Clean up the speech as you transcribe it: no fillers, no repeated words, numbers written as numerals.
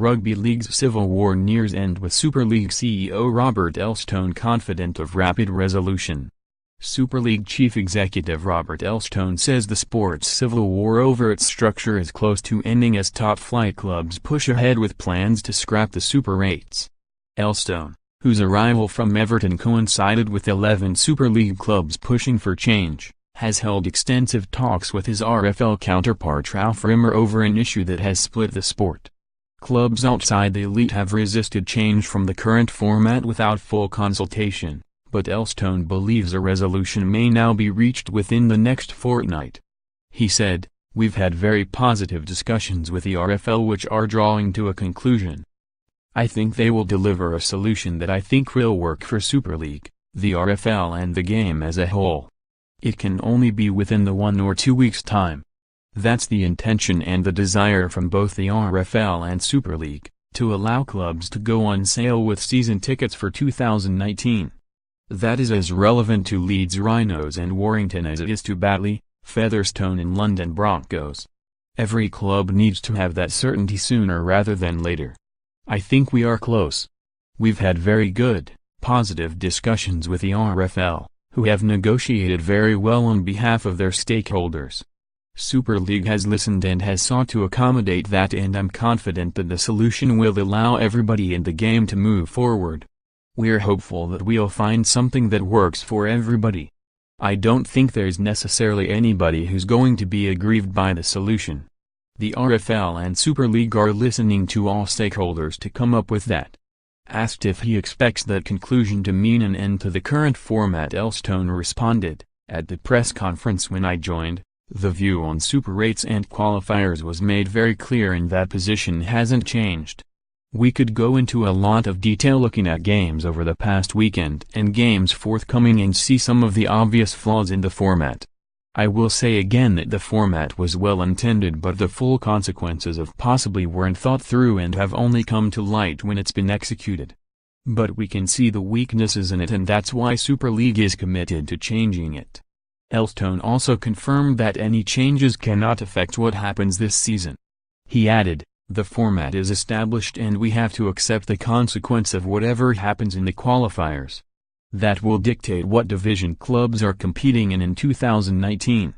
Rugby League's civil war nears end with Super League CEO Robert Elstone confident of rapid resolution. Super League Chief Executive Robert Elstone says the sport's civil war over its structure is close to ending as top-flight clubs push ahead with plans to scrap the Super Rates. Elstone, whose arrival from Everton coincided with 11 Super League clubs pushing for change, has held extensive talks with his RFL counterpart Ralph Rimmer over an issue that has split the sport. Clubs outside the elite have resisted change from the current format without full consultation, but Elstone believes a resolution may now be reached within the next fortnight. He said, "We've had very positive discussions with the RFL which are drawing to a conclusion. I think they will deliver a solution that I think will work for Super League, the RFL and the game as a whole. It can only be within the 1 or 2 weeks' time. That's the intention and the desire from both the RFL and Super League, to allow clubs to go on sale with season tickets for 2019. That is as relevant to Leeds Rhinos and Warrington as it is to Batley, Featherstone and London Broncos. Every club needs to have that certainty sooner rather than later. I think we are close. We've had very good, positive discussions with the RFL, who have negotiated very well on behalf of their stakeholders. Super League has listened and has sought to accommodate that, and I'm confident that the solution will allow everybody in the game to move forward. We're hopeful that we'll find something that works for everybody. I don't think there's necessarily anybody who's going to be aggrieved by the solution. The RFL and Super League are listening to all stakeholders to come up with that." Asked if he expects that conclusion to mean an end to the current format, Elstone responded, "At the press conference when I joined, the view on Super Rates and qualifiers was made very clear and that position hasn't changed. We could go into a lot of detail looking at games over the past weekend and games forthcoming and see some of the obvious flaws in the format. I will say again that the format was well intended, but the full consequences of possibly weren't thought through and have only come to light when it's been executed. But we can see the weaknesses in it, and that's why Super League is committed to changing it." Elstone also confirmed that any changes cannot affect what happens this season. He added, "The format is established and we have to accept the consequence of whatever happens in the qualifiers. That will dictate what division clubs are competing in 2019.